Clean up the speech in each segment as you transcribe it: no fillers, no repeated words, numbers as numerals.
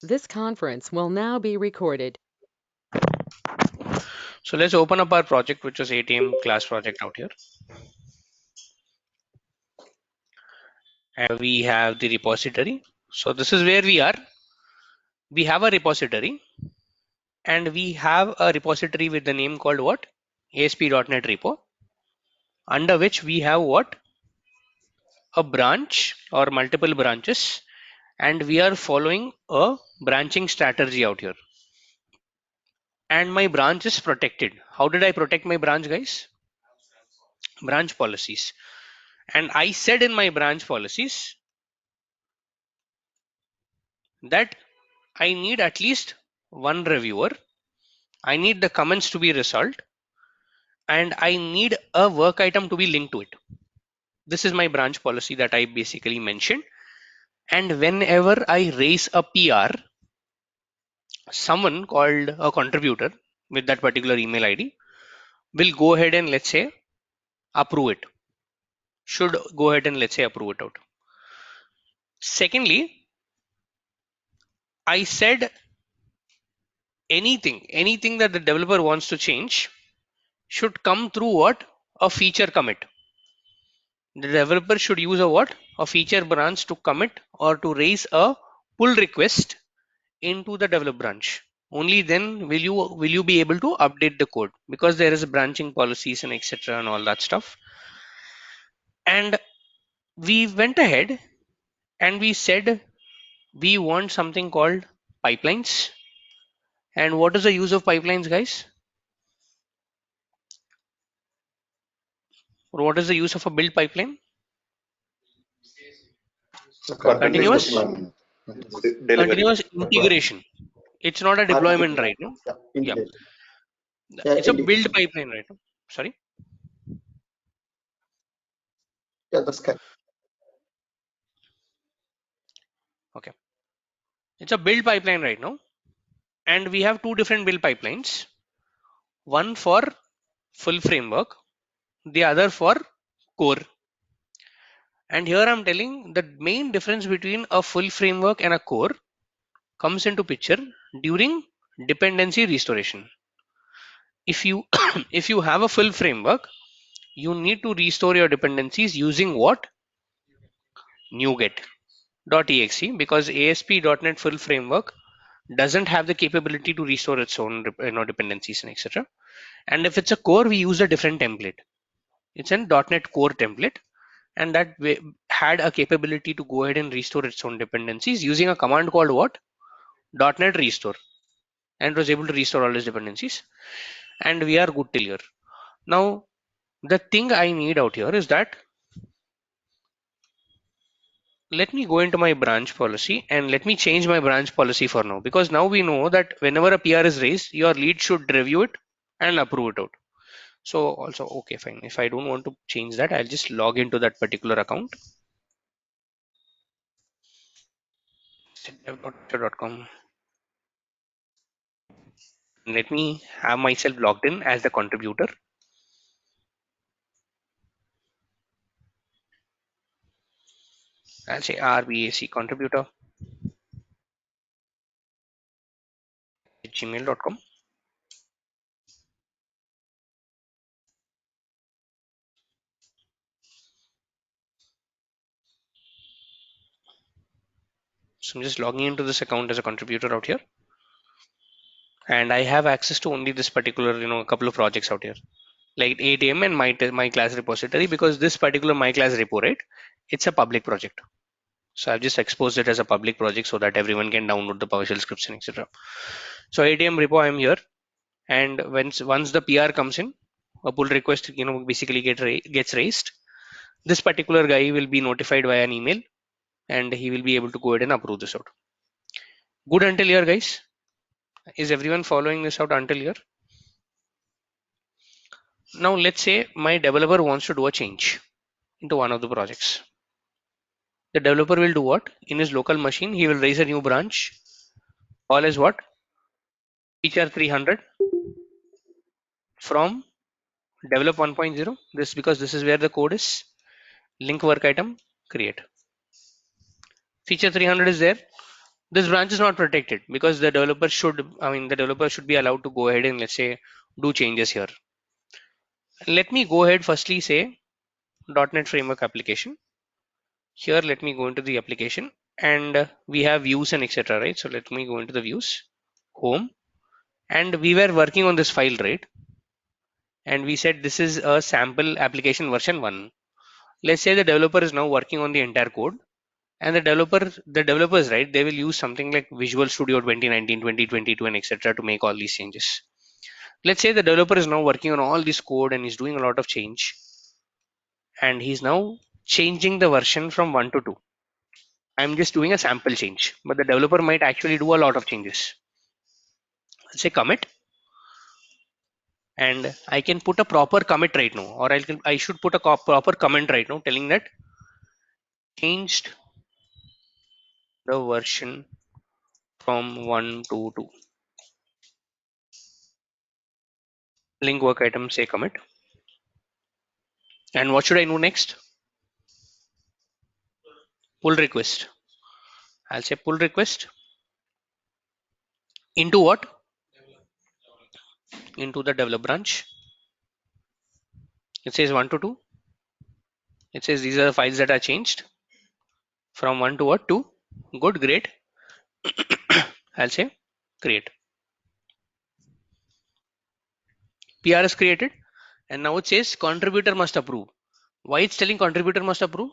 This conference will now be recorded. So let's open up our project, which is ATM class project out here. And we have the repository. So this is where we are. We have a repository and we have a repository with the name called what? ASP.NET repo, under which we have what? A branch or multiple branches, and we are following a branching strategy out here. And my branch is protected. How did I protect my branch, guys? Branch policies. And I said in my branch policies that I need at least one reviewer, I need the comments to be resolved, and I need a work item to be linked to it. This is my branch policy that I basically mentioned. And whenever I raise a PR, someone called a contributor with that particular email ID will go ahead and, let's say, approve it. Should go ahead and, let's say, approve it out. Secondly, I said anything that the developer wants to change should come through what? A feature commit. The developer should use a what? A feature branch to commit or to raise a pull request into the develop branch. Only then will you be able to update the code, because there is branching policies and etc. and all that stuff. And we went ahead and we said we want something called pipelines. And what is the use of pipelines, guys? Or what is the use of a build pipeline? Continuous Continuous delivery. integration. It's not a deployment, right? No. Yeah, Integration. it's a build pipeline, right? No? Sorry. Yeah, that's correct. Okay. It's a build pipeline right now. And we have two different build pipelines. One for full framework, the other for core. And here I'm telling the main difference between a full framework and a core comes into picture during dependency restoration. If you if you have a full framework, you need to restore your dependencies using what? NuGet.exe, because ASP.NET full framework doesn't have the capability to restore its own dependencies and etc. And if it's a core, we use a different template. It's an .NET Core template, and that had a capability to go ahead and restore its own dependencies using a command called what? .NET Restore, and it was able to restore all its dependencies. And we are good till here. Now, the thing I need out here is that let me go into my branch policy and let me change my branch policy for now, because now we know that whenever a PR is raised, your lead should review it and approve it out. So also, okay, fine. If I don't want to change that, I'll just log into that particular account. dev.com. Let me have myself logged in as the contributor. I'll say RBAC contributor at gmail.com. So I'm just logging into this account as a contributor out here. And I have access to only this particular, a couple of projects out here, like ATM and my class repository, because this particular my class repo, right? It's a public project. So I've just exposed it as a public project so that everyone can download the PowerShell scripts and etc. So ATM repo, I'm here. And once the PR comes in, a pull request basically gets raised. This particular guy will be notified via an email, and he will be able to go ahead and approve this out. Good until here, guys? Is everyone following this out until here? Now let's say my developer wants to do a change into one of the projects. The developer will do what? In his local machine, he will raise a new branch. All is what? Feature 300 from develop 1.0. This because this is where the code is. Link work item, create. Feature 300 is there. this branch is not protected because the developer should be allowed to go ahead and let's say do changes here. Let me go ahead firstly say .NET Framework application. Here let me go into the application and we have views and etc, right? So let me go into the views, home, and we were working on this file, right? And we said this is a sample application version 1. Let's say the developer is now working on the entire code, and the developers, right, they will use something like Visual Studio 2019, 2022 and etc to make all these changes. Let's say the developer is now working on all this code and he's doing a lot of change, and he's now changing the version from 1 to 2. I'm just doing a sample change, but the developer might actually do a lot of changes. Let's say commit, and I can put a proper commit right now, or I should put a proper comment right now telling that changed the version from 1 to 2. Link work item say commit. And what should I do next? Pull request. I'll say pull request into what? Into the develop branch. It says 1 to 2. It says these are the files that are changed from 1 to what? 2. Good, great. I'll say create. PR is created, and now it says contributor must approve. Why it's telling contributor must approve?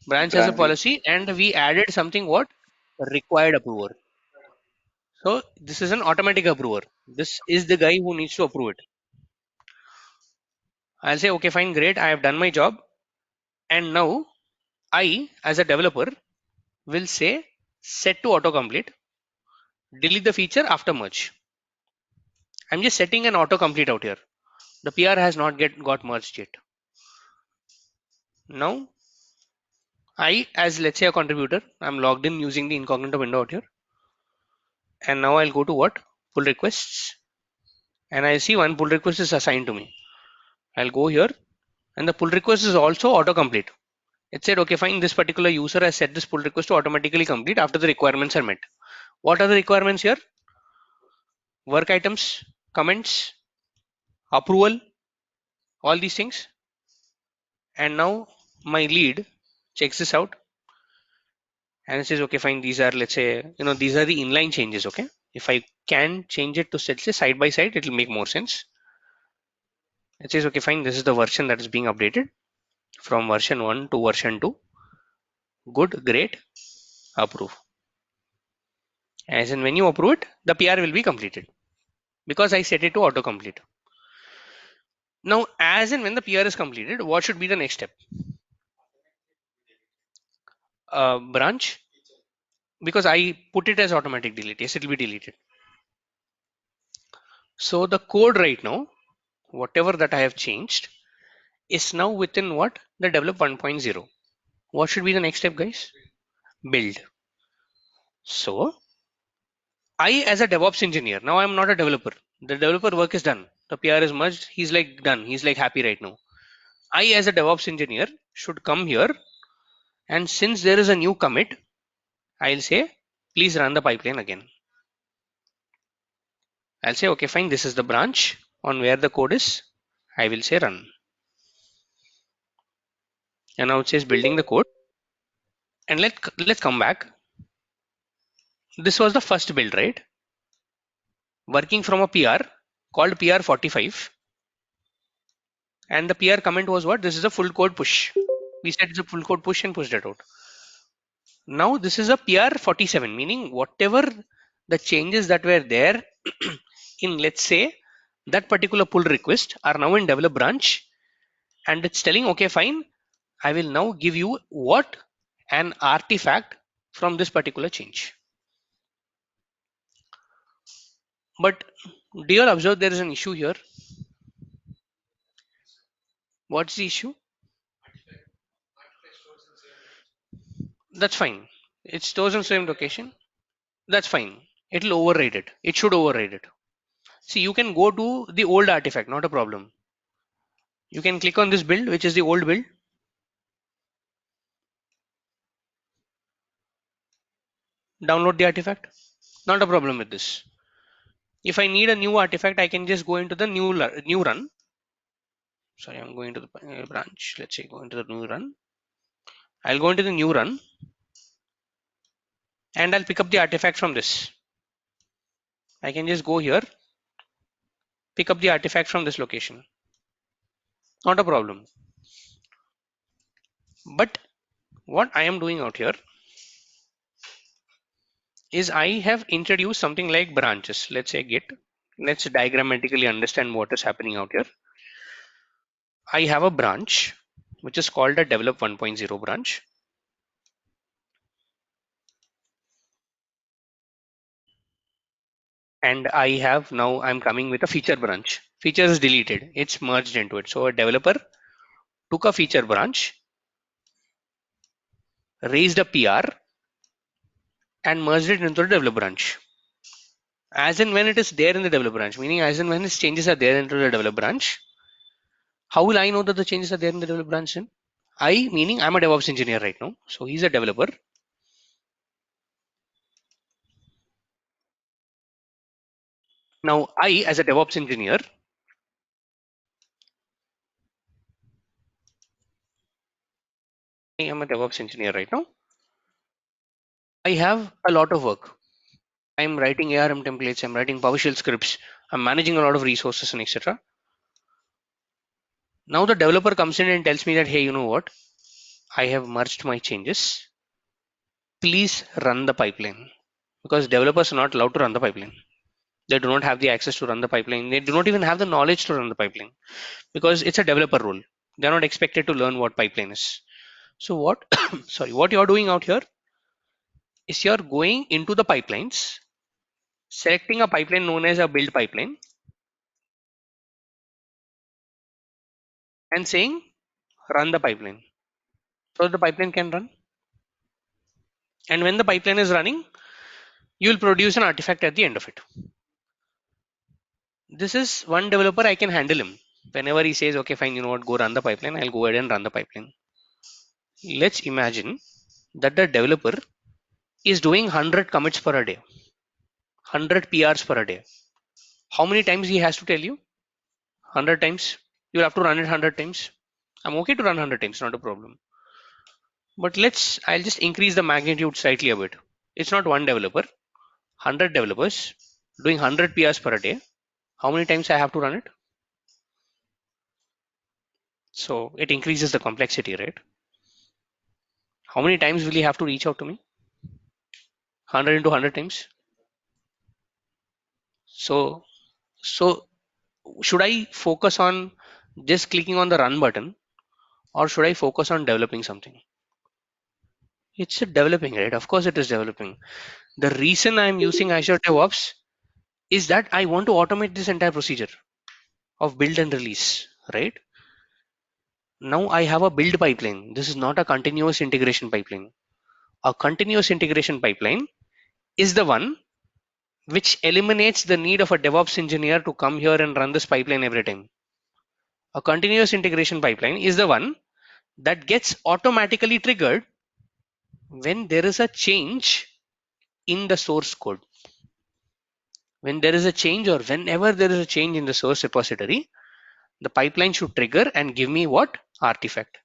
Branch has a policy, and we added something what? Required approver. So this is an automatic approver. This is the guy who needs to approve it. I'll say okay, fine, great, I have done my job, and now I as a developer will say set to autocomplete, delete the feature after merge. I'm just setting an autocomplete out here. The PR has not got merged yet. Now I, as let's say a contributor, I'm logged in using the incognito window out here, and now I'll go to what? Pull requests, and I see one pull request is assigned to me. I'll go here, and the pull request is also autocomplete. It said okay, fine, this particular user has set this pull request to automatically complete after the requirements are met. What are the requirements here? Work items, comments, approval, all these things. And now my lead checks this out and it says okay, fine, these are, let's say, these are the inline changes. Okay, if I can change it to, let's say, side by side, it will make more sense. It says okay, fine, this is the version that is being updated from version 1 to version 2. Good, great, approve. As in when you approve it, the PR will be completed because I set it to autocomplete. Now as in when the PR is completed, what should be the next step? Branch, because I put it as automatic delete. Yes, it will be deleted. So the code right now, whatever that I have changed, is now within what? The develop 1.0. What should be the next step, guys? Build. So I, as a DevOps engineer, now I'm not a developer. The developer work is done. The PR is merged. He's like done. He's like happy right now. I, as a DevOps engineer, should come here, and since there is a new commit, I'll say, please run the pipeline again. I'll say, okay, fine, this is the branch on where the code is. I will say run. And now it says building the code. And let's come back. This was the first build, right? Working from a PR called PR45. And the PR comment was what? This is a full code push. We said it's a full code push and pushed it out. Now this is a PR47, meaning whatever the changes that were there in, let's say, that particular pull request are now in develop branch, and it's telling okay, fine, I will now give you what? An artifact from this particular change. But do you all observe there is an issue here? What's the issue? That's fine. It stores in same location. That's fine. It'll override it. It should override it. See, you can go to the old artifact, not a problem. You can click on this build, which is the old build. download the artifact. Not a problem with this. If I need a new artifact, I can just go into the new run. Sorry, I'm going to the branch. Let's say go into the new run. I'll go into the new run and I'll pick up the artifact from this. I can just go here, pick up the artifact from this location. Not a problem. But what I am doing out here is I have introduced something like branches. Let's say Git. Let's diagrammatically understand what is happening out here. I have a branch which is called a develop 1.0 branch. And I have now I'm coming with a feature branch. Feature is deleted. It's merged into it. So a developer took a feature branch, raised a PR, and merged it into the developer branch. As and when it is there in the developer branch, meaning as and when its changes are there into the developer branch, how will I know that the changes are there in the developer branch then? I, meaning I'm a DevOps engineer right now. So he's a developer. Now I, as a DevOps engineer, I am a DevOps engineer right now. I have a lot of work. I'm writing ARM templates, I'm writing PowerShell scripts, I'm managing a lot of resources and etc. Now the developer comes in and tells me that, hey, you know what? I have merged my changes. Please run the pipeline. Because developers are not allowed to run the pipeline. They do not have the access to run the pipeline. They do not even have the knowledge to run the pipeline because it's a developer role. They're not expected to learn what pipeline is. So what, sorry, what you're doing out here is you're going into the pipelines, selecting a pipeline known as a build pipeline and saying run the pipeline. So the pipeline can run. And when the pipeline is running, you'll produce an artifact at the end of it. This is one developer, I can handle him. Whenever he says, okay, fine, you know what, go run the pipeline, I'll go ahead and run the pipeline. Let's imagine that the developer is doing 100 commits per a day, 100 PRs per a day. How many times he has to tell you? 100 times. You'll have to run it 100 times. I'm okay to run 100 times, not a problem. But I'll just increase the magnitude slightly a bit. It's not one developer, 100 developers doing 100 PRs per a day. How many times I have to run it? So it increases the complexity, right? How many times will he have to reach out to me? 100 into 100 times. So should I focus on just clicking on the run button or should I focus on developing something? It's developing, right? Of course it is developing. The reason I'm using Azure DevOps is that I want to automate this entire procedure of build and release, right? Now I have a build pipeline. This is not a continuous integration pipeline. A continuous integration pipeline is the one which eliminates the need of a DevOps engineer to come here and run this pipeline every time. A continuous integration pipeline is the one that gets automatically triggered when there is a change in the source code. When there is a change or whenever there is a change in the source repository, the pipeline should trigger and give me what? Artifact.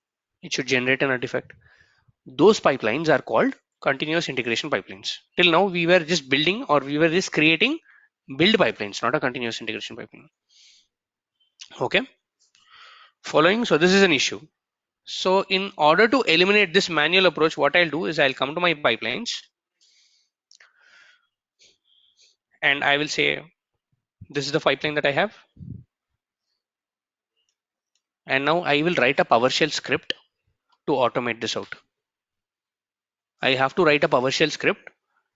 It should generate an artifact. Those pipelines are called continuous integration pipelines. Till now, we were just building or we were just creating build pipelines, not a continuous integration pipeline. Okay. Following. So this is an issue. So in order to eliminate this manual approach, what I'll do is I'll come to my pipelines and I will say, this is the pipeline that I have. And now I will write a PowerShell script to automate this out. I have to write a PowerShell script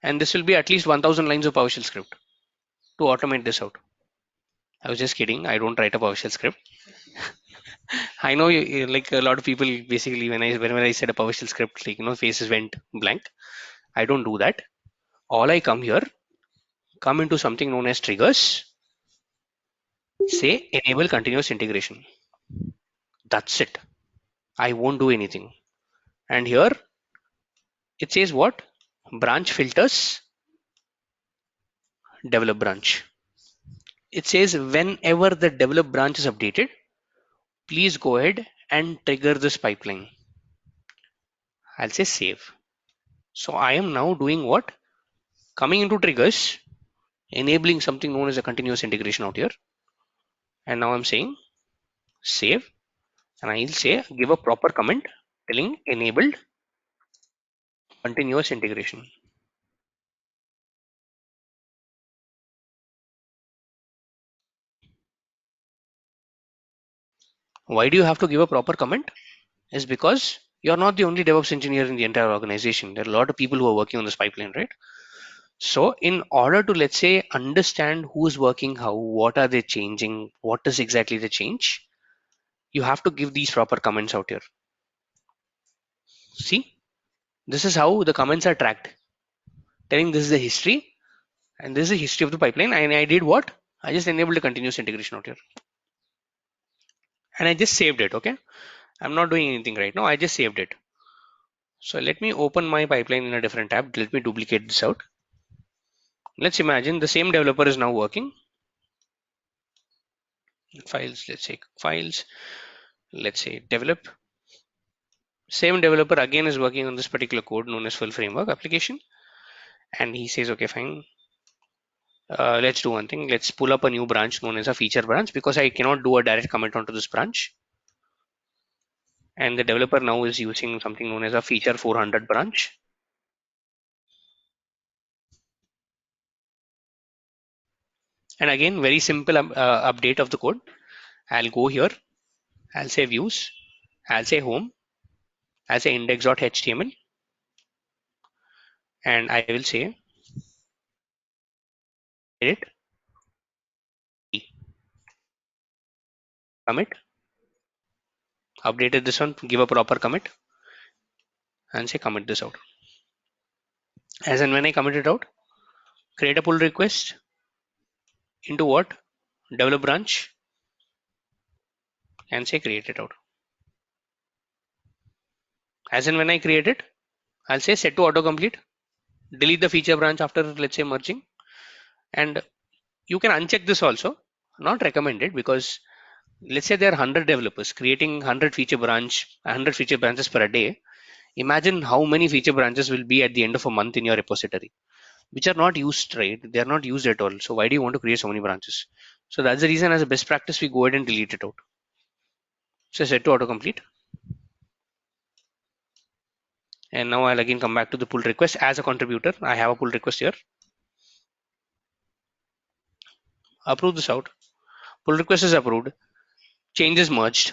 and this will be at least 1000 lines of PowerShell script to automate this out. I was just kidding. I don't write a PowerShell script. I know like a lot of people basically whenever I said a PowerShell script, like, faces went blank. I don't do that. All I come into something known as triggers, say enable continuous integration. That's it. I won't do anything. And here it says what? branch filters, develop branch. It says whenever the develop branch is updated, please go ahead and trigger this pipeline. I'll say save. So I am now doing what? Coming into triggers, enabling something known as a continuous integration out here. And now I'm saying save, and I'll say give a proper comment telling enabled continuous integration. Why do you have to give a proper comment? Is because you're not the only DevOps engineer in the entire organization. There are a lot of people who are working on this pipeline, right? So in order to, let's say, understand who's working how, what are they changing, what is exactly the change, you have to give these proper comments out here. See, this is how the comments are tracked, telling this is the history and this is the history of the pipeline. And I did what? I just enabled a continuous integration out here. And I just saved it, okay? I'm not doing anything right now. I just saved it. So let me open my pipeline in a different tab. Let me duplicate this out. Let's imagine the same developer is now working. Files, let's say files, let's say develop. Same developer again is working on this particular code known as full framework application. And he says, okay, fine. Let's do one thing. Let's pull up a new branch known as a feature branch because I cannot do a direct commit onto this branch. And the developer now is using something known as a feature 400 branch. And again, very simple update of the code. I'll go here. I'll say views. I'll say home. I'll say index.html. And I will say edit, commit. Updated this one, give a proper commit. And say commit this out. As and when I commit it out, create a pull request into what? Develop branch. And say create it out. As and when I create it, I'll say set to autocomplete. Delete the feature branch after, let's say, merging. And you can uncheck this also. Not recommended because let's say there are 100 developers creating 100 feature branches per day. Imagine how many feature branches will be at the end of a month in your repository, which are not used, right? They are not used at all. So why do you want to create so many branches? So that's the reason, as a best practice, we go ahead and delete it out. So set to autocomplete. And now I'll again come back to the pull request as a contributor. I have a pull request here. Approve this out. Pull request is approved. Changes merged.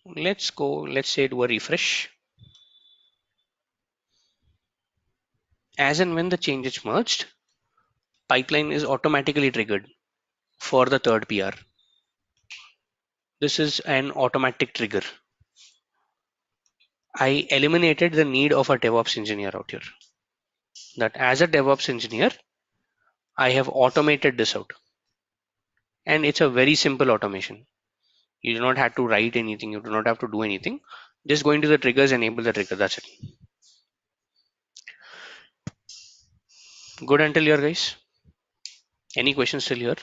Let's go. Let's say do a refresh. As and when the change is merged, pipeline is automatically triggered for the third PR. This is an automatic trigger. I eliminated the need of a DevOps engineer out here. That as a DevOps engineer, I have automated this out. And it's a very simple automation. You do not have to write anything. You do not have to do anything. Just go into the triggers, enable the trigger. That's it. Good until here, guys. Any questions still here?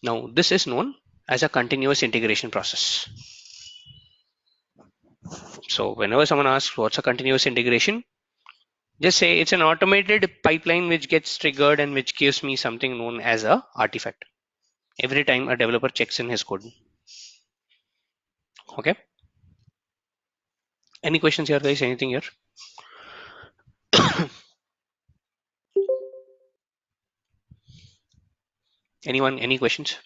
Now, this is known as a continuous integration process. So whenever someone asks what's a continuous integration, just say it's an automated pipeline which gets triggered and which gives me something known as a artifact every time a developer checks in his code. Okay. Any questions here, guys? Anything here? Anyone? Any questions?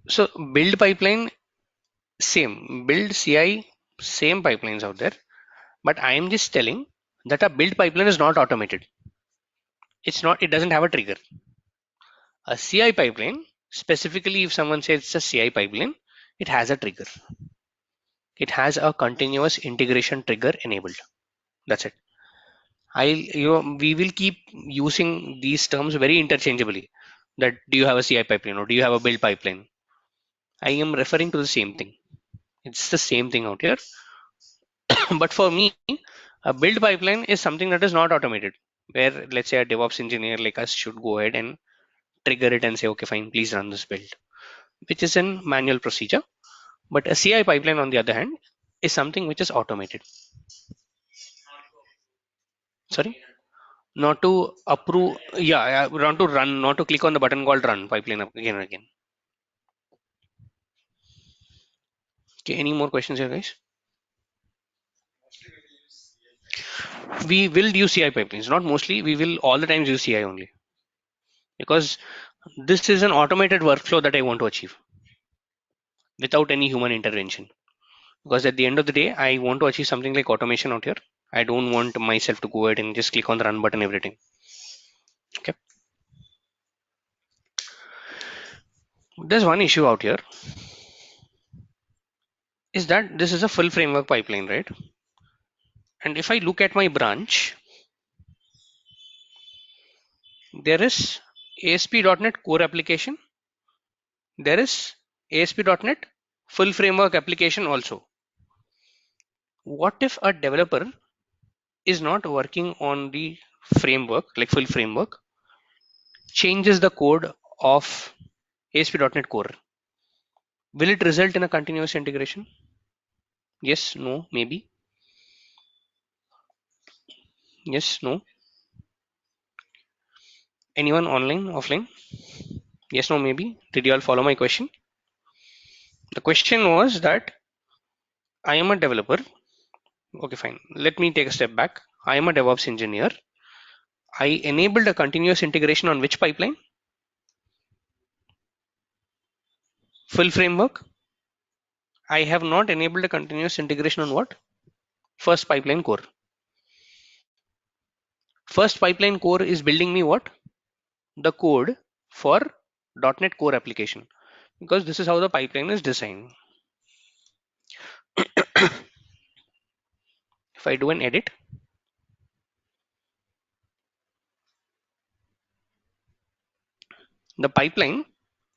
So build pipeline, same. Build CI, same pipelines out there. But I am just telling that a build pipeline is not automated. It's not. It doesn't have a trigger. A CI pipeline, specifically, if someone says it's a CI pipeline, it has a trigger. It has a continuous integration trigger enabled. That's it. We will keep using these terms very interchangeably. that do you have a CI pipeline or do you have a build pipeline? I am referring to the same thing. It's the same thing out here. But for me, a build pipeline is something that is not automated, where let's say a DevOps engineer like us should go ahead and trigger it and say, okay, fine, please run this build, which is in manual procedure. But a CI pipeline, on the other hand, is something which is automated. Sorry, not to approve. Yeah, not to run, not to click on the button called run pipeline again and again. Okay, any more questions here, guys? We will use CI pipelines, not mostly. We will all the times use CI only, because this is an automated workflow that I want to achieve without any human intervention. Because at the end of the day, I want to achieve something like automation out here. I don't want myself to go ahead and just click on the run button every time. Okay. There's one issue out here, is that this is a full framework pipeline, right? And if I look at my branch, there is ASP.NET Core application. There is ASP.NET full framework application also. What if a developer is not working on the framework, like full framework, changes the code of ASP.NET Core? Will it result in a continuous integration? Yes, no, maybe. Yes, no. Anyone online, offline? Yes, no, maybe. Did you all follow my question? The question was that I am a developer. Okay, fine. Let me take a step back. I am a DevOps engineer. I enabled a continuous integration on which pipeline? Full framework. I have not enabled a continuous integration on what? First pipeline core. First pipeline core is building me what? The code for .NET Core application, because this is how the pipeline is designed. If I do an edit, the pipeline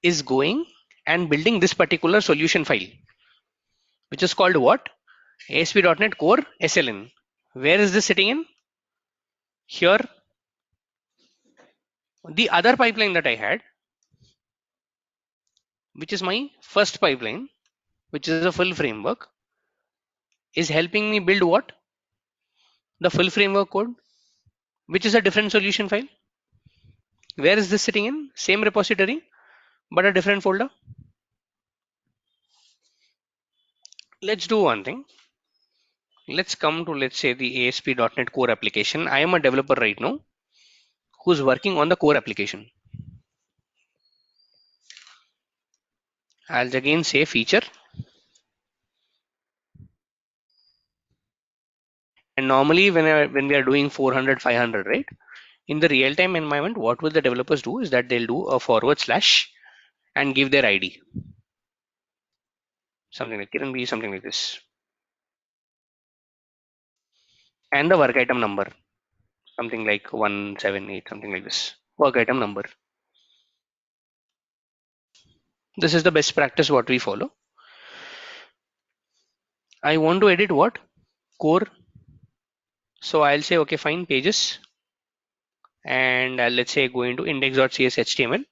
is going and building this particular solution file, which is called what? ASP.NET Core SLN. Where is this sitting in? Here. The other pipeline that I had, which is my first pipeline, which is a full framework, is helping me build what? The full framework code, which is a different solution file. Where is this sitting in? Same repository, but a different folder. Let's do one thing. Let's come to, let's say, the ASP.NET Core application. I am a developer right now who's working on the core application. I'll again say feature. And normally when we are doing 400, 500, right? In the real-time environment, what will the developers do is that they'll do a / and give their ID. Something like it can be something like this. And the work item number. Something like 178, something like this. Work item number. This is the best practice what we follow. I want to edit what? Core. So I'll say, okay, fine, pages. And let's say go into index.cs HTML.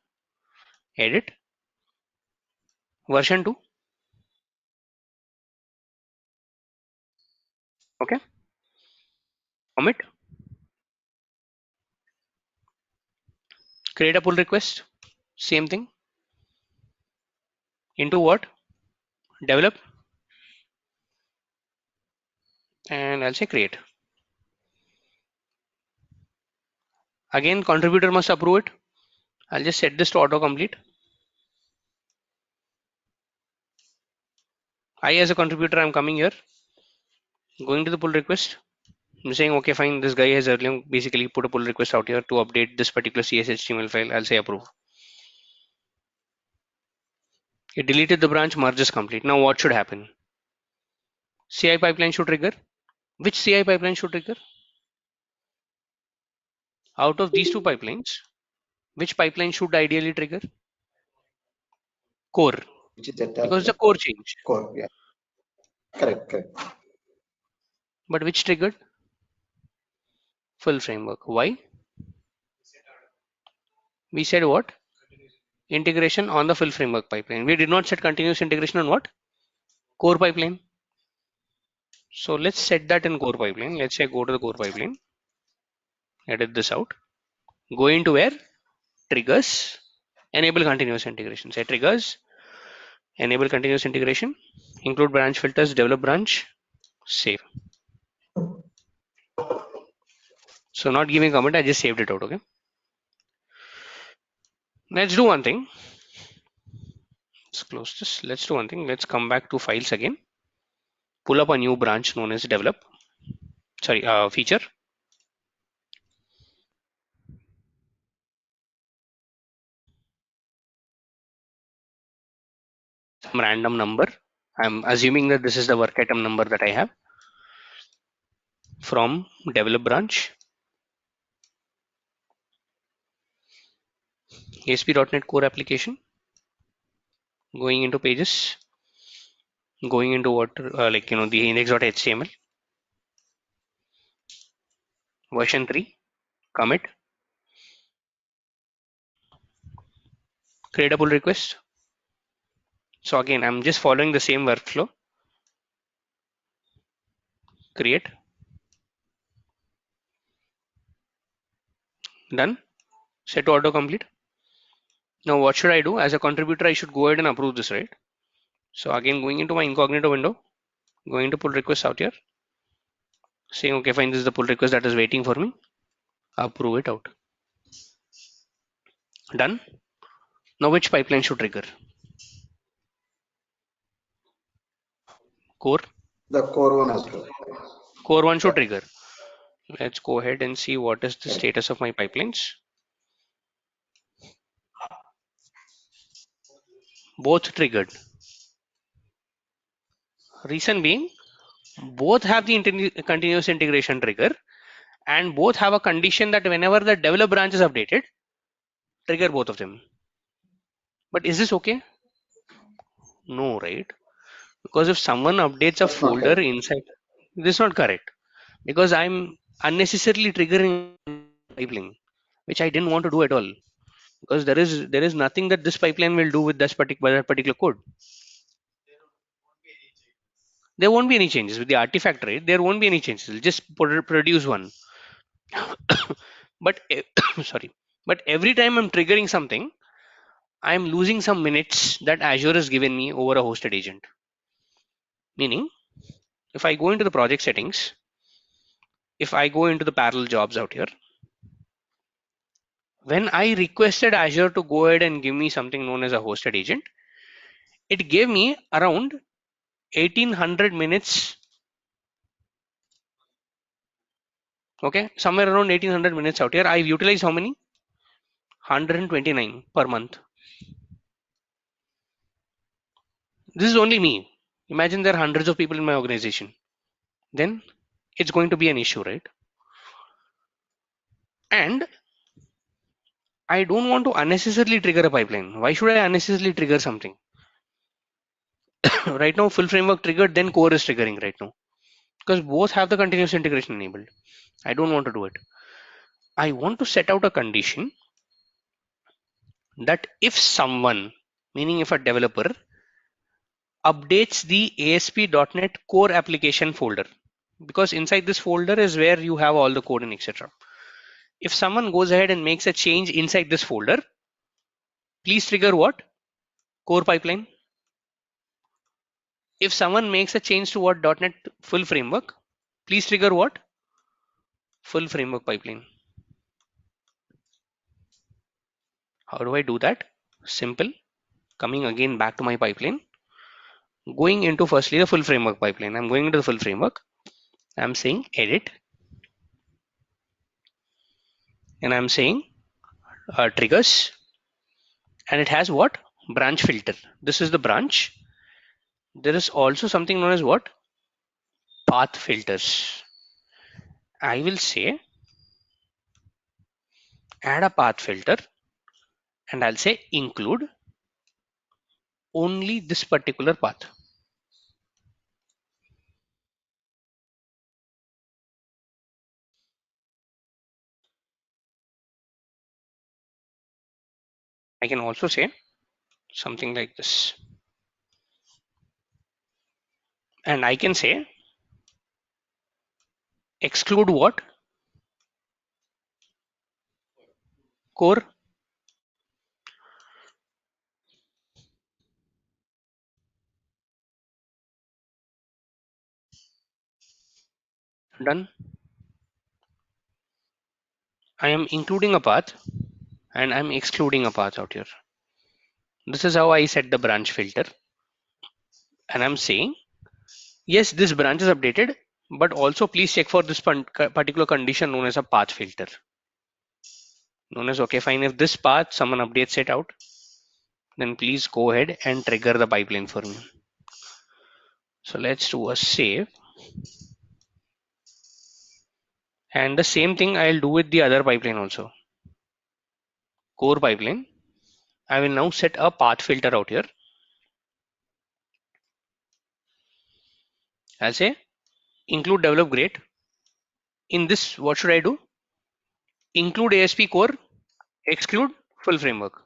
Edit. Version 2. Okay. Commit. Create a pull request. Same thing. Into what? Develop. And I'll say create. Again, contributor must approve it. I'll just set this to autocomplete. I, as a contributor, I'm coming here, going to the pull request. I'm saying, okay, fine, this guy has earlier basically put a pull request out here to update this particular CS/HTML file. I'll say approve. It deleted the branch, merge is complete. Now what should happen? CI pipeline should trigger. Which CI pipeline should trigger? Out of these two pipelines, which pipeline should ideally trigger? Core, Which is that because the core change. core, yeah. Correct. But which triggered? Full framework. Why? We said what? Integration on the full framework pipeline. We did not set continuous integration on what? Core pipeline. So let's set that in core pipeline. Let's say go to the core pipeline, edit this out, go into where? Triggers, enable continuous integration. Say triggers, enable continuous integration, include branch filters, develop branch, save. So not giving comment, I just saved it out. Okay. Let's do one thing. Let's close this. Let's do one thing. Let's come back to files again. Pull up a new branch known as develop. Sorry, feature. Some random number. I'm assuming that this is the work item number that I have from develop branch. ASP.NET Core application. Going into pages. Going into what the index.html. Version 3. Commit. Create a pull request. So again, I'm just following the same workflow. Create. Done. Set to autocomplete. Now what should I do? As a contributor, I should go ahead and approve this, right? So again, going into my incognito window, going to pull request out here, saying okay fine, this is the pull request that is waiting for me. Approve it out. Done. Now which pipeline should trigger? Core. The core one as well. Core one should trigger. Let's go ahead and see what is the status of my pipelines. Both triggered. Reason being, both have the continuous integration trigger and both have a condition that whenever the develop branch is updated, trigger both of them. But is this okay? No, right? Because if someone updates a folder inside, this is not correct. Because I'm unnecessarily triggering pipeline, which I didn't want to do at all. Because there is nothing that this pipeline will do with this particular code. There won't be any changes with the artifact, right? There won't be any changes. It'll just produce one. But sorry, but every time I'm triggering something, I'm losing some minutes that Azure has given me over a hosted agent. Meaning, if I go into the project settings, if I go into the parallel jobs out here, when I requested Azure to go ahead and give me something known as a hosted agent, it gave me around 1800 minutes. Okay, somewhere around 1800 minutes out here. I've utilized how many? 129 per month. This is only me. Imagine there are hundreds of people in my organization. Then it's going to be an issue, right? And I don't want to unnecessarily trigger a pipeline. Why should I unnecessarily trigger something? Right now, full framework triggered, then core is triggering right now. Because both have the continuous integration enabled. I don't want to do it. I want to set out a condition that if someone, meaning if a developer, updates the ASP.NET Core application folder, because inside this folder is where you have all the code and etc. If someone goes ahead and makes a change inside this folder, please trigger what? Core pipeline. If someone makes a change to what .NET full framework, please trigger what? Full framework pipeline. How do I do that? Simple. Coming again back to my pipeline. Going into firstly the full framework pipeline. I'm going into the full framework. I'm saying edit. And I'm saying triggers. And it has what? Branch filter. This is the branch. There is also something known as what? Path filters. I will say add a path filter and I'll say include only this particular path. I can also say something like this, and I can say exclude what? Core. Done. I am including a path and I'm excluding a path out here. This is how I set the branch filter, and I'm saying yes, this branch is updated, but also please check for this particular condition known as a path filter, known as okay fine, if this path someone updates it out, then please go ahead and trigger the pipeline for me. So let's do a save, and the same thing I'll do with the other pipeline also, core pipeline. I will now set a path filter out here. I'll say include develop great. In this, what should I do? Include ASP core, exclude full framework.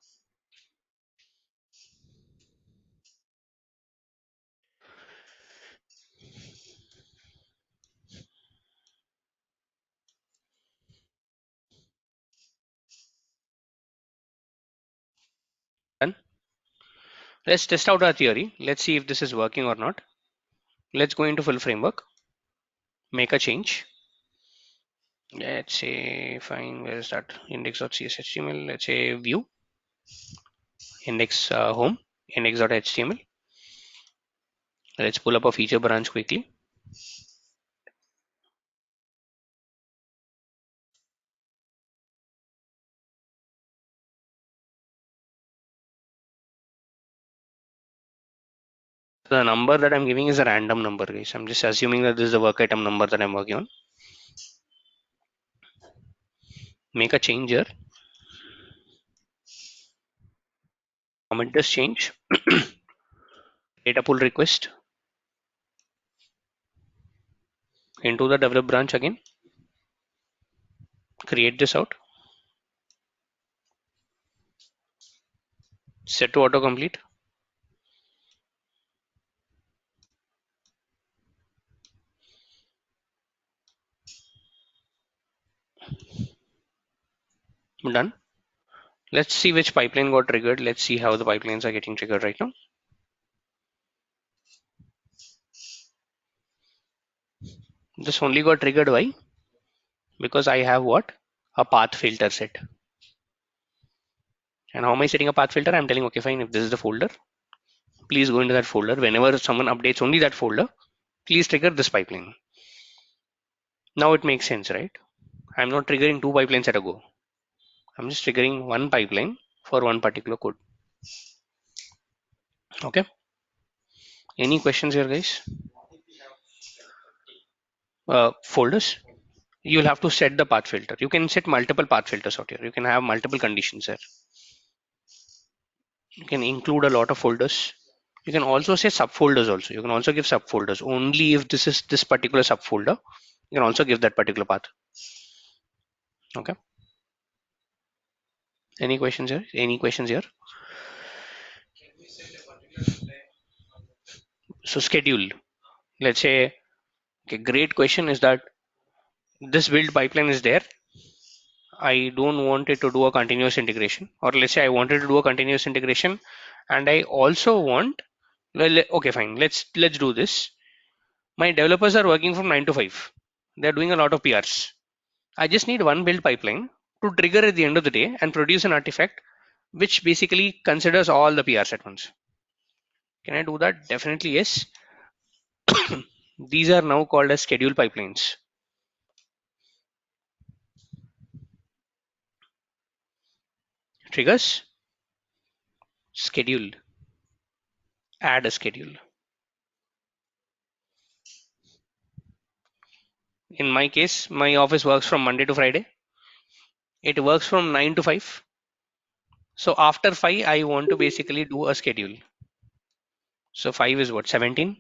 Done. Let's test out our theory. Let's see if this is working or not. Let's go into full framework, make a change. Let's say fine, where is that? Index.cshtml. Let's say view, index home, index.html. Let's pull up a feature branch quickly. The number that I'm giving is a random number, guys. I'm just assuming that this is the work item number that I'm working on. Make a change here. Commit this change. Data pull request into the develop branch again. Create this out. Set to autocomplete. Done. Let's see which pipeline got triggered. Let's see how the pipelines are getting triggered right now. This only got triggered. Why? Because I have what? A path filter set. And how am I setting a path filter? I'm telling, okay, fine, if this is the folder, please go into that folder. Whenever someone updates only that folder, please trigger this pipeline. Now it makes sense, right? I'm not triggering two pipelines at a go. I'm just triggering one pipeline for one particular code. Okay. Any questions here, guys? Folders. You'll have to set the path filter. You can set multiple path filters out here. You can have multiple conditions there. You can include a lot of folders. You can also say subfolders also. You can also give subfolders. Only if this is this particular subfolder, you can also give that particular path. Okay. Any questions here? Any questions here? So schedule. Let's say, okay, great question is that this build pipeline is there. I don't want it to do a continuous integration, or let's say I wanted to do a continuous integration, and I also want, well, okay, fine. Let's do this. My developers are working from 9 to 5. They're doing a lot of PRs. I just need one build pipeline to trigger at the end of the day and produce an artifact which basically considers all the PRs at once. Can I do that? Definitely yes. These are now called as schedule pipelines. Triggers, schedule, add a schedule. In my case, my office works from Monday to Friday. It works from 9 to 5. So after 5, I want to basically do a schedule. So 5 is what, 17?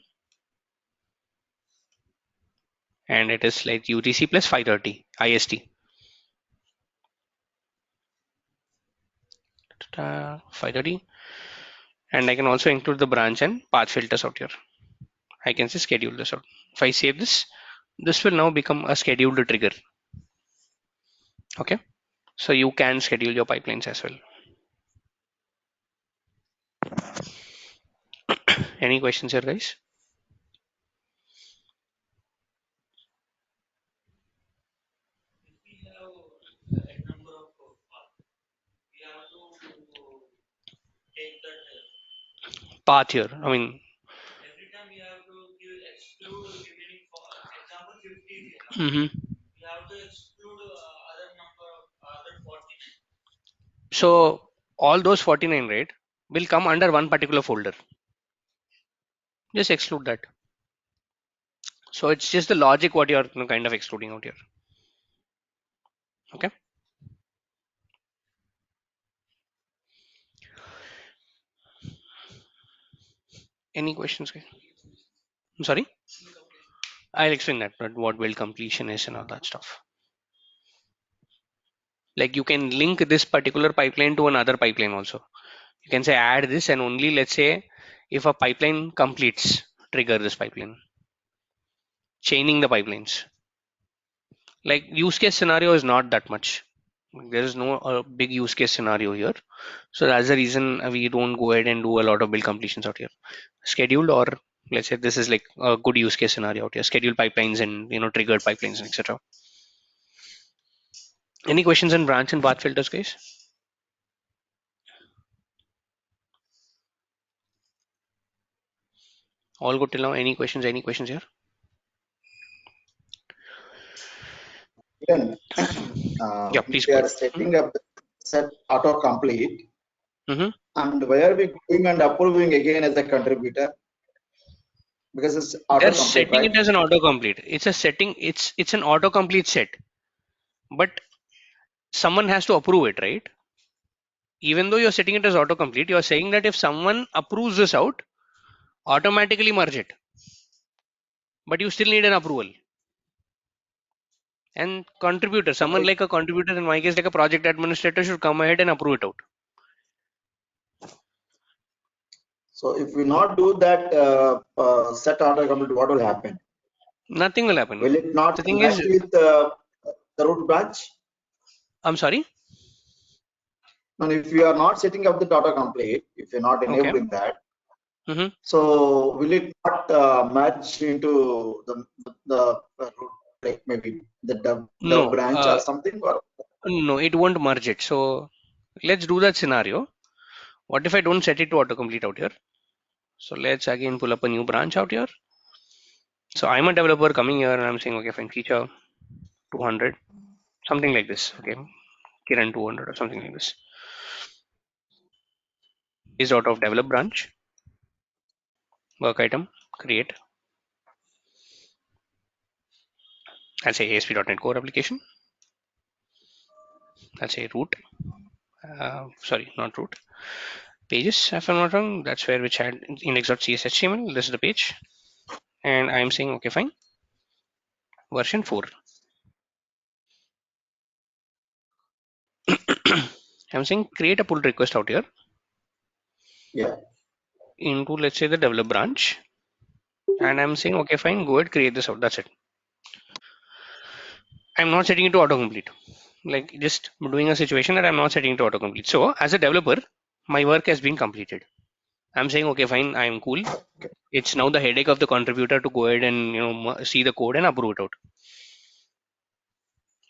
And it is like UTC plus 5:30 IST. 5:30. And I can also include the branch and path filters out here. I can say schedule this out. If I save this, this will now become a scheduled trigger. Okay. So you can schedule your pipelines as well. Any questions here, guys? Path here. I mean, mhm. So all those 49, right, will come under one particular folder. Just exclude that. So it's just the logic what you're kind of excluding out here. Okay. Any questions, guys? I'm sorry. I'll explain that, but what build completion is and all that stuff. Like you can link this particular pipeline to another pipeline also. You can say add this, and only let's say if a pipeline completes, trigger this pipeline. Chaining the pipelines. Like use case scenario is not that much. There is no big use case scenario here. So that's the reason we don't go ahead and do a lot of build completions out here. Scheduled, or let's say this is like a good use case scenario out here. Scheduled pipelines and triggered pipelines and etc. Any questions on branch and path filters, guys? All good till now. Any questions? Any questions here? Then, Yeah, please we go are ahead. setting up the set autocomplete, Mm-hmm. and why are we going and approving again as a contributor? Because it's They're autocomplete, setting right? it as an autocomplete. It's a setting. It's an autocomplete set, but someone has to approve it, right? Even though you're setting it as autocomplete, you're saying that if someone approves this out, automatically merge it. But you still need an approval. And contributor, someone like a contributor, in my case, like a project administrator, should come ahead and approve it out. So if we not do that set autocomplete, what will happen? Nothing will happen. Will it not The thing match is, with the root branch? I'm sorry. And if you are not setting up the autocomplete, if you're not Okay. enabling that, Mm-hmm. so will it not match into the root, like maybe the dev branch or something? Or? No, it won't merge it. So let's do that scenario. What if I don't set it to autocomplete out here? So let's again pull up a new branch out here. So I'm a developer coming here and I'm saying, okay, fine, feature 200, something like this. Okay, Kiran 200 or something like this. Is out of develop branch, work item, create. I'll say ASP.NET Core application. I'll say root. Sorry, not root. Pages, if I'm not wrong, that's where which had index.cshtml. This is the page. And I'm saying, okay, fine. Version 4. I'm saying create a pull request out here. Yeah. Into, let's say, the develop branch. And I'm saying, okay, fine, go ahead, create this out. That's it. I'm not setting it to autocomplete. Like just doing a situation that I'm not setting to autocomplete. So as a developer, my work has been completed. I'm saying, okay, fine, I'm cool. It's now the headache of the contributor to go ahead and see the code and approve it out.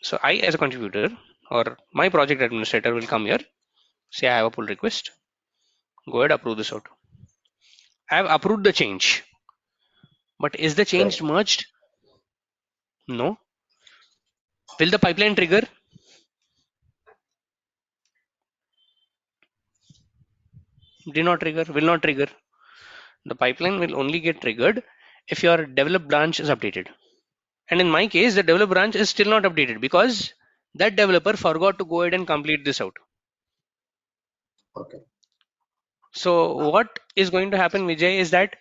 So I, as a contributor, or my project administrator, will come here, say I have a pull request. Go ahead, approve this out. I have approved the change, but is the change merged? No. Will the pipeline trigger? Did not trigger. Will not trigger. The pipeline will only get triggered if your develop branch is updated. And in my case, the develop branch is still not updated because that developer forgot to go ahead and complete this out. Okay. So what is going to happen, Vijay, is that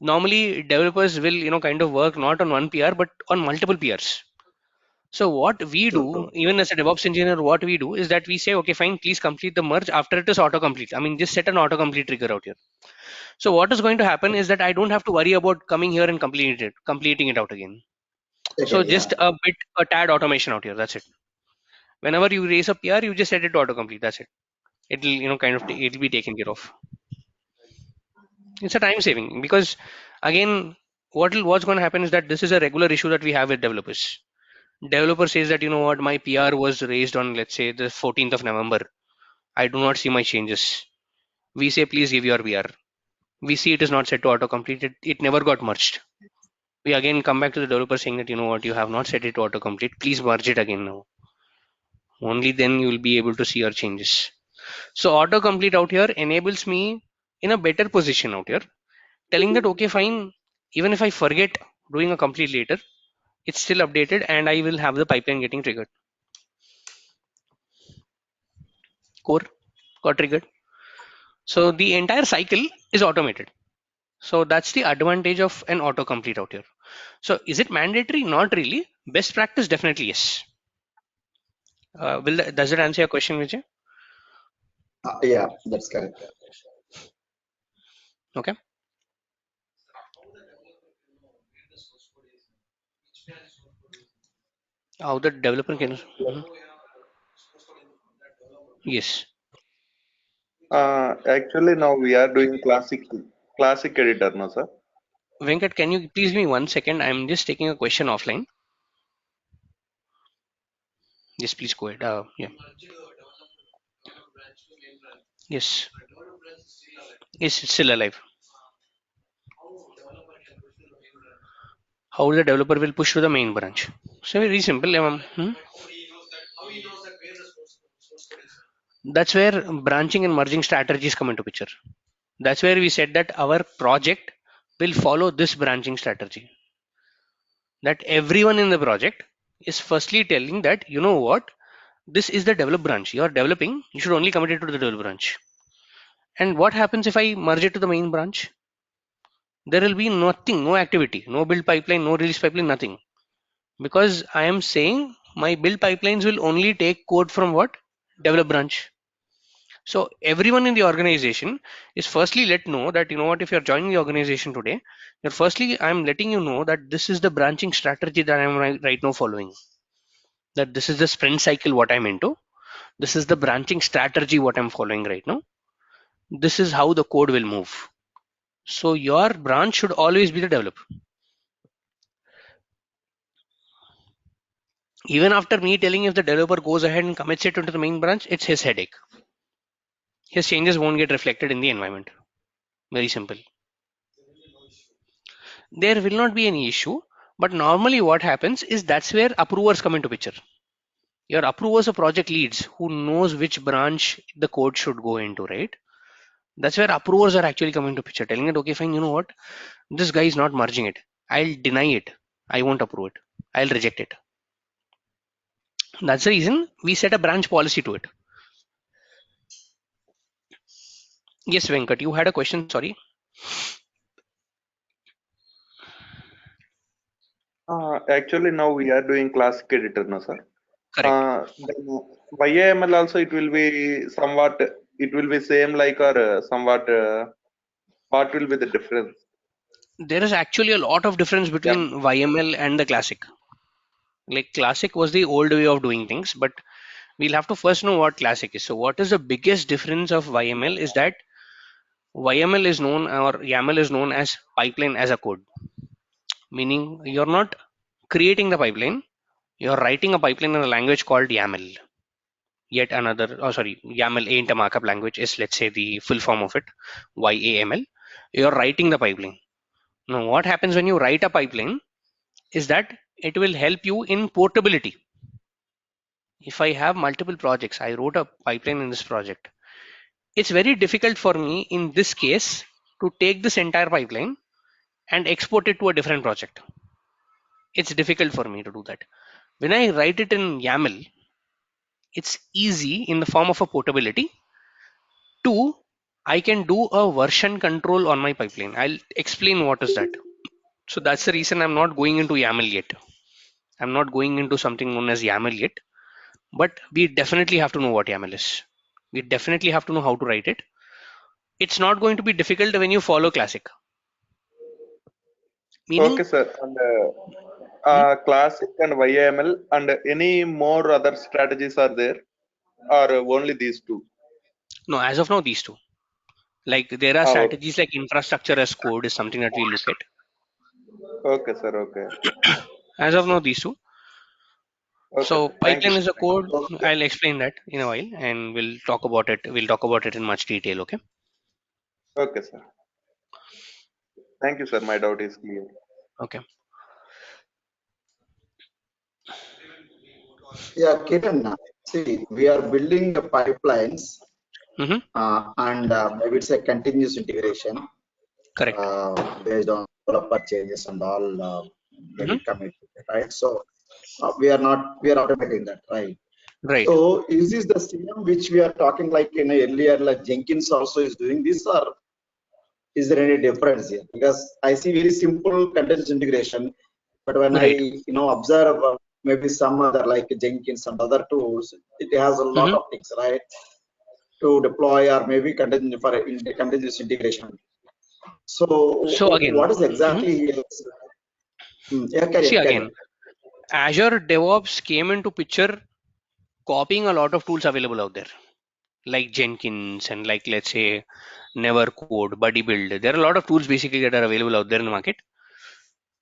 normally developers will kind of work not on one PR but on multiple PRs. So what we True, do, true. even as a DevOps engineer, what we do is that we say, okay, fine, please complete the merge after it is autocomplete. I mean, just set an autocomplete trigger out here. So what is going to happen is that I don't have to worry about coming here and completing it out again. So Again, yeah. just a tad automation out here. That's it. Whenever you raise a PR, you just set it to autocomplete. That's it. It'll kind of it'll be taken care of. It's a time saving because again, what's going to happen is that this is a regular issue that we have with developers. Developer says that what, my PR was raised on, let's say, the 14th of November. I do not see my changes. We say please give your PR. We see it is not set to autocomplete. It never got merged. We again come back to the developer saying that what, you have not set it to autocomplete. Please merge it again now. Only then you will be able to see your changes. So autocomplete out here enables me in a better position out here, telling that okay, fine, even if I forget doing a complete later, it's still updated and I will have the pipeline getting triggered. Core got triggered. So the entire cycle is automated. So that's the advantage of an autocomplete out here. So is it mandatory? Not really. Best practice, definitely yes. Does it answer your question, Vijay? Yeah, that's correct. Okay. How the developer can. Mhm. Yes. Actually, now we are doing classic editor, no, sir? Venkat, can you please give me 1 second? I'm just taking a question offline. Yes, please go ahead. Yeah. Yes. Yes, it's still alive. How the developer will push to the main branch? So very simple. That's where branching and merging strategies come into picture. That's where we said that our project will follow this branching strategy. That everyone in the project is firstly telling that what, this is the develop branch. You are developing. You should only commit it to the develop branch. And what happens if I merge it to the main branch? There will be nothing, no activity, no build pipeline, no release pipeline, nothing. Because I am saying my build pipelines will only take code from what? Develop branch. So everyone in the organization is firstly let know that what, if you're joining the organization today, you're firstly I'm letting you know that this is the branching strategy that I'm right now following. That this is the sprint cycle what I'm into. This is the branching strategy what I'm following right now. This is how the code will move. So your branch should always be the developer. Even after me telling, if the developer goes ahead and commits it into the main branch, it's his headache. His changes won't get reflected in the environment. Very simple. There will not be any issue, but normally what happens is that's where approvers come into picture. Your approvers are project leads who knows which branch the code should go into, right? That's where approvers are actually coming to picture, telling it, okay, fine, you know what, this guy is not merging it. I'll deny it. I won't approve it. I'll reject it. That's the reason we set a branch policy to it. Yes, Venkat, you had a question. Sorry. Actually, now we are doing classic editor, no, sir? Correct. Then by YAML also it will be somewhat, it will be same like or somewhat, what will be the difference? There is actually a lot of difference Yeah. between YML and the classic. Like classic was the old way of doing things, but we'll have to first know what classic is. So what is the biggest difference of YML is that YML is known, or YAML is known as pipeline as a code, meaning you're not creating the pipeline, you're writing a pipeline in a language called YAML. Yet another, oh sorry, YAML ain't a markup language, is let's say the full form of it, YAML. You're writing the pipeline. Now, what happens when you write a pipeline is that it will help you in portability. If I have multiple projects, I wrote a pipeline in this project. It's very difficult for me in this case to take this entire pipeline and export it to a different project. It's difficult for me to do that. When I write it in YAML, it's easy in the form of a portability. Two, I can do a version control on my pipeline. I'll explain what is that. So that's the reason I'm not going into YAML yet. I'm not going into something known as YAML yet, but we definitely have to know what YAML is. We definitely have to know how to write it. It's not going to be difficult when you follow classic. Meaning, Okay, sir. And hmm? classic and YAML and any more other strategies are there, or only these two? No, as of now, these two. Like there are Okay. strategies like infrastructure as code is something that we look at. Okay, sir. Okay. As of now, these two. Okay, So sir. Thank you, pipeline sir. is a Thank you. code. Okay. I'll explain that in a while, and we'll talk about it. We'll talk about it in much detail. Okay. Okay, sir. Thank you, sir. My doubt is clear. Okay. Yeah, Kiran, see, we are building the pipelines Mm-hmm. and maybe it's a continuous integration Correct. based on developer changes and all, Mm-hmm. maybe commit, right? So we are automating that, right? Right. So is this the same which we are talking like in earlier, like Jenkins also is doing this, or is there any difference here? Because I see very simple continuous integration, but when I Right. observe maybe some other like Jenkins and other tools, it has a lot Mm-hmm. of things, right, to deploy or maybe continue for continuous integration. So So again, what is mhm. exactly here? Yeah, carry See on, carry on. again, Azure DevOps came into picture copying a lot of tools available out there, like Jenkins and like let's say Never Code, Buddy Build. There are a lot of tools basically that are available out there in the market.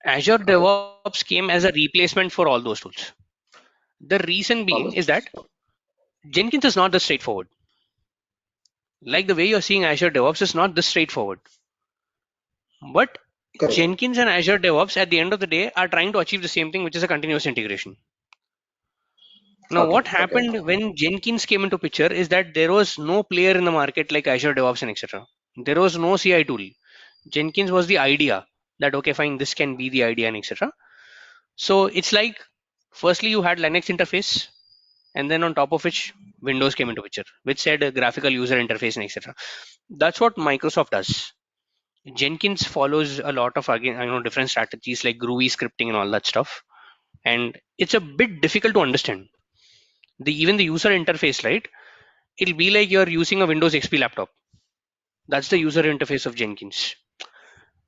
Azure Correct. DevOps came as a replacement for all those tools. The reason All being those is that tools. Jenkins is not this straightforward. Like the way you're seeing Azure DevOps is not this straightforward. But Correct. Jenkins and Azure DevOps at the end of the day are trying to achieve the same thing, which is a continuous integration. Now, Okay. what Okay. happened when Jenkins came into picture is that there was no player in the market like Azure DevOps and etc. There was no CI tool. Jenkins was the idea that okay, fine, this can be the idea and etc. So it's like firstly you had Linux interface, and then on top of which Windows came into picture, which said a graphical user interface and etc. That's what Microsoft does. Jenkins follows a lot of again different strategies like Groovy scripting and all that stuff, and it's a bit difficult to understand. Even the user interface, right? It'll be like you're using a Windows XP laptop. That's the user interface of Jenkins.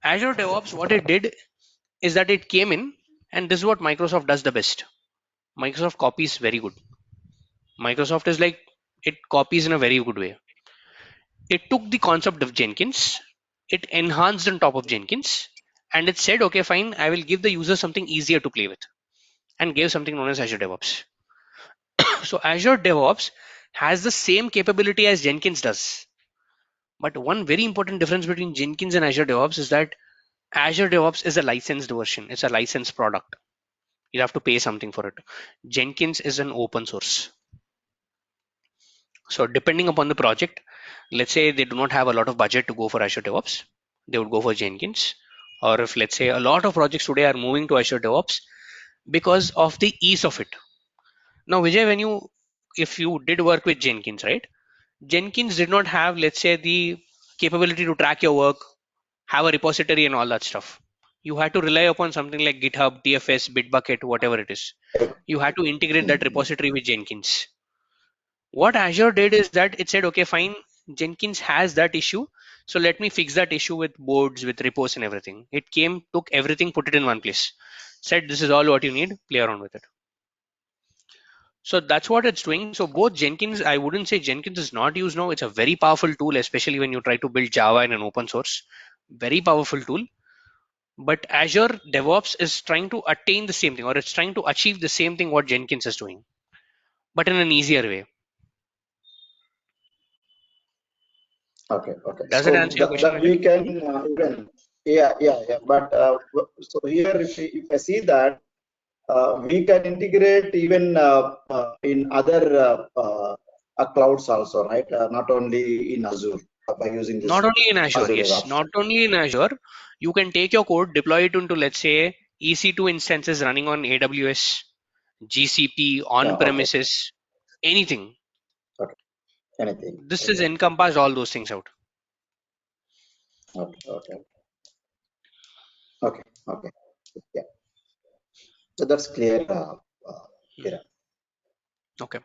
Azure DevOps, what it did is that it came in, and this is what Microsoft does the best. Microsoft copies very good. Microsoft is like it copies in a very good way. It took the concept of Jenkins, it enhanced on top of Jenkins, and it said, okay, fine, I will give the user something easier to play with, and gave something known as Azure DevOps. So Azure DevOps has the same capability as Jenkins does. But one very important difference between Jenkins and Azure DevOps is that Azure DevOps is a licensed version. It's a licensed product. You have to pay something for it. Jenkins is an open source. So depending upon the project, let's say they do not have a lot of budget to go for Azure DevOps, they would go for Jenkins. Or if let's say a lot of projects today are moving to Azure DevOps because of the ease of it. Now, Vijay, if you did work with Jenkins, right? Jenkins did not have, let's say, the capability to track your work, have a repository and all that stuff. You had to rely upon something like GitHub, TFS, Bitbucket, whatever it is. You had to integrate that Mhm. repository with Jenkins. What Azure did is that it said, okay, fine, Jenkins has that issue. So let me fix that issue with boards, with repos and everything. It came, took everything, put it in one place. Said, this is all what you need, play around with it. So that's what it's doing. So both Jenkins, I wouldn't say Jenkins is not used now. It's a very powerful tool, especially when you try to build Java in an open source. Very powerful tool. But Azure DevOps is trying to attain the same thing, or it's trying to achieve the same thing what Jenkins is doing, but in an easier way. Okay. Okay. Does it So answer your question, that Vijay? we can even, yeah, yeah, yeah. But so here, if I see that we can integrate even in other clouds also, right? Not only in Azure by using this Not only in Azure, Azure yes. DevOps. Not only in Azure, you can take your code, deploy it into, let's say, EC2 instances running on AWS, GCP, on Yeah. Okay. premises, anything. Okay. anything. This is encompassed all those things out. Okay. Yeah. So that's clear. Okay.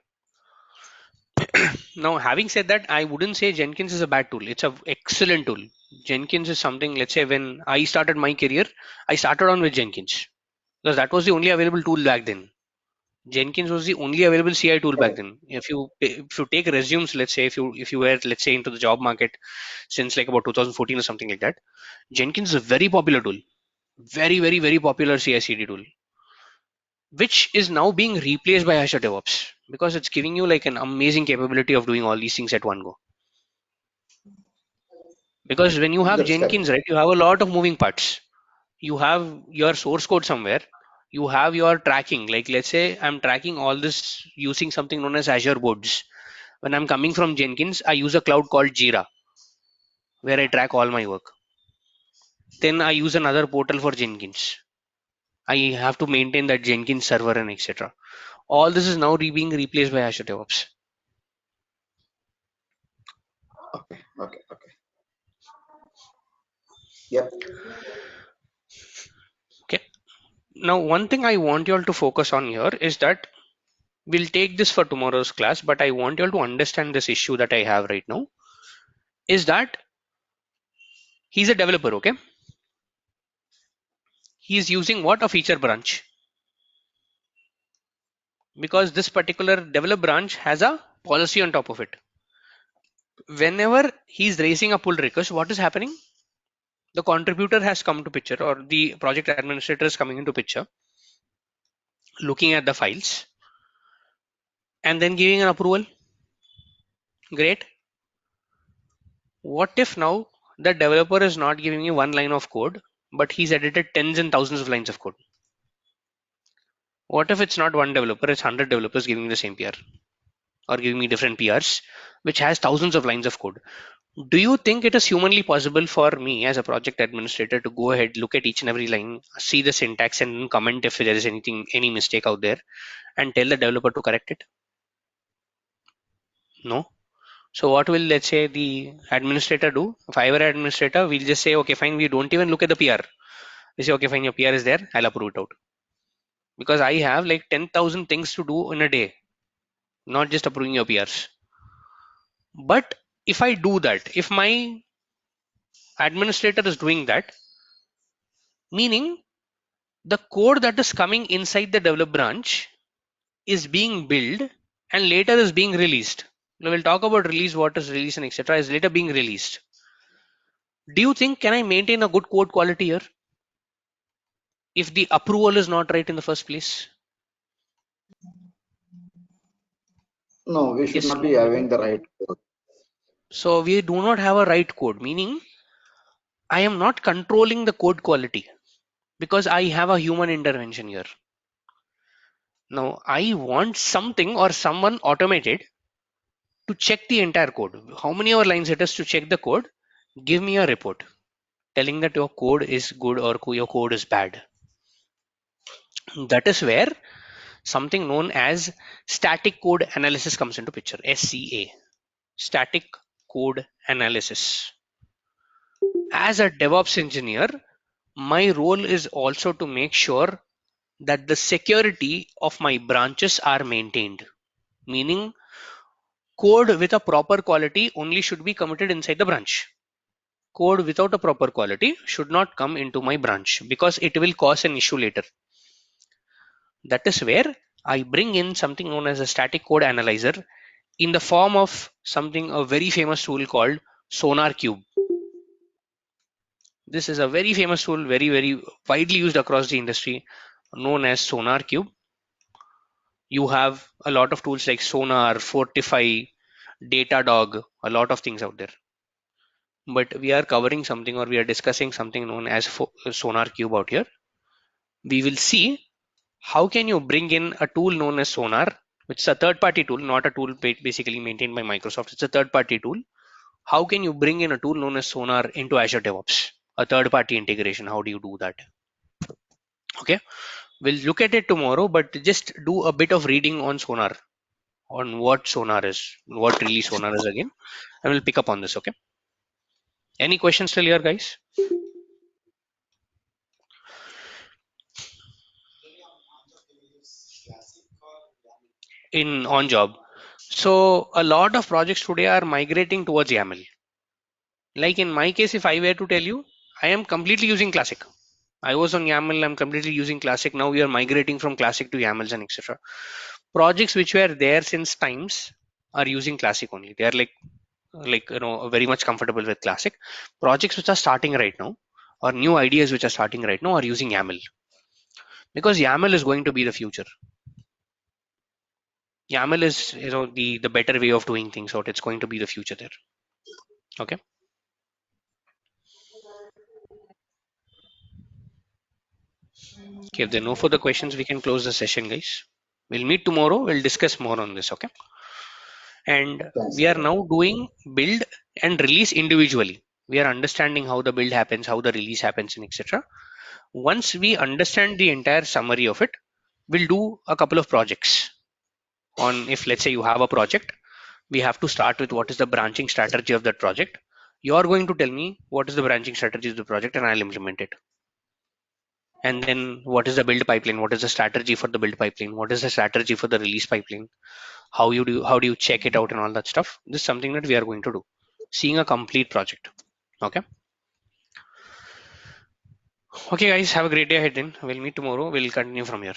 Now, having said that, I wouldn't say Jenkins is a bad tool. It's an excellent tool. Jenkins is something, let's say when I started my career, I started on with Jenkins because that was the only available tool back then. Jenkins was the only available CI tool back then. If you take resumes, let's say if you were, let's say, into the job market since like about 2014 or something like that, Jenkins is a very popular tool, very popular CI/CD tool, which is now being replaced by Azure DevOps because it's giving you like an amazing capability of doing all these things at one go. Because when you have That's correct. Jenkins, right, you have a lot of moving parts. You have your source code somewhere. You have your tracking. Like let's say I'm tracking all this using something known as Azure boards. When I'm coming from Jenkins, I use a cloud called Jira, where I track all my work. Then I use another portal for Jenkins. I have to maintain that Jenkins server and etc. All this is now being replaced by Azure DevOps. Okay. Yep. Okay. Now, one thing I want you all to focus on here is that we'll take this for tomorrow's class, but I want you all to understand this issue that I have right now is that he's a developer, okay? He's using what? A feature branch. Because this particular develop branch has a policy on top of it. Whenever he's raising a pull request, what is happening? The contributor has come to picture or the project administrator is coming into picture, looking at the files and then giving an approval. Great. What if now the developer is not giving me one line of code, but he's edited tens and thousands of lines of code? What if it's not one developer, it's 100 developers giving me the same PR or giving me different PRs, which has thousands of lines of code? Do you think it is humanly possible for me as a project administrator to go ahead, look at each and every line, see the syntax, and comment if there is any mistake out there, and tell the developer to correct it? No. So what will, let's say, the administrator do? If I were an administrator, we'll just say, okay, fine, we don't even look at the PR. We say, okay, fine, your PR is there, I'll approve it out. Because I have like 10,000 things to do in a day, not just approving your PRs. But if I do that, if my administrator is doing that, meaning the code that is coming inside the develop branch is being built and later is being released. Now we'll talk about release, what is release and etc. is later being released. Do you think can I maintain a good code quality here if the approval is not right in the first place? No, we should Yes. not be having the right code. So we do not have a right code, meaning I am not controlling the code quality because I have a human intervention here. Now I want something or someone automated to check the entire code. How many hour lines it is to check the code? Give me a report telling that your code is good or your code is bad. That is where something known as static code analysis comes into picture. SCA, static code analysis. As a DevOps engineer, my role is also to make sure that the security of my branches are maintained, meaning code with a proper quality only should be committed inside the branch. Code without a proper quality should not come into my branch because it will cause an issue later. That is where I bring in something known as a static code analyzer in the form of something, a very famous tool called SonarQube. This is a very famous tool, very widely used across the industry, known as SonarQube. You have a lot of tools like Sonar, Fortify, Datadog, a lot of things out there. But we are covering something or we are discussing something known as SonarQube out here. We will see how can you bring in a tool known as Sonar, which is a third-party tool, not a tool basically maintained by Microsoft. It's a third-party tool. How can you bring in a tool known as Sonar into Azure DevOps? A third-party integration. How do you do that? Okay, we'll look at it tomorrow, but just do a bit of reading on Sonar. on what Sonar is, what release Sonar is again, and we'll pick up on this. Okay. Any questions still here, guys? In on job. So a lot of projects today are migrating towards YAML. Like in my case, if I were to tell you, I am completely using Classic. I was on YAML, I'm completely using Classic. Now we are migrating from Classic to YAMLs and etc. Projects which were there since times are using Classic only. They are like very much comfortable with Classic. Projects which are starting right now, or new ideas which are starting right now, are using YAML, because YAML is going to be the future. YAML is the better way of doing things out. It's going to be the future there. Okay. Okay, if there are no further questions, we can close the session, guys. We'll meet tomorrow. We'll discuss more on this. Okay. And Thanks. we are now doing build and release individually. We are understanding how the build happens, how the release happens, and etc. Once we understand the entire summary of it, we'll do a couple of projects on, if let's say you have a project, we have to start with what is the branching strategy of that project. You are going to tell me what is the branching strategy of the project, and I'll implement it. And then what is the build pipeline? What is the strategy for the build pipeline? What is the strategy for the release pipeline? How do you check it out and all that stuff? This is something that we are going to do, seeing a complete project. Okay. Okay, guys, have a great day ahead. Then we'll meet tomorrow. We'll continue from here.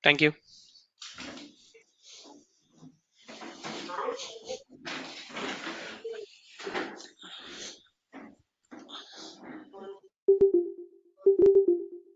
Thank you.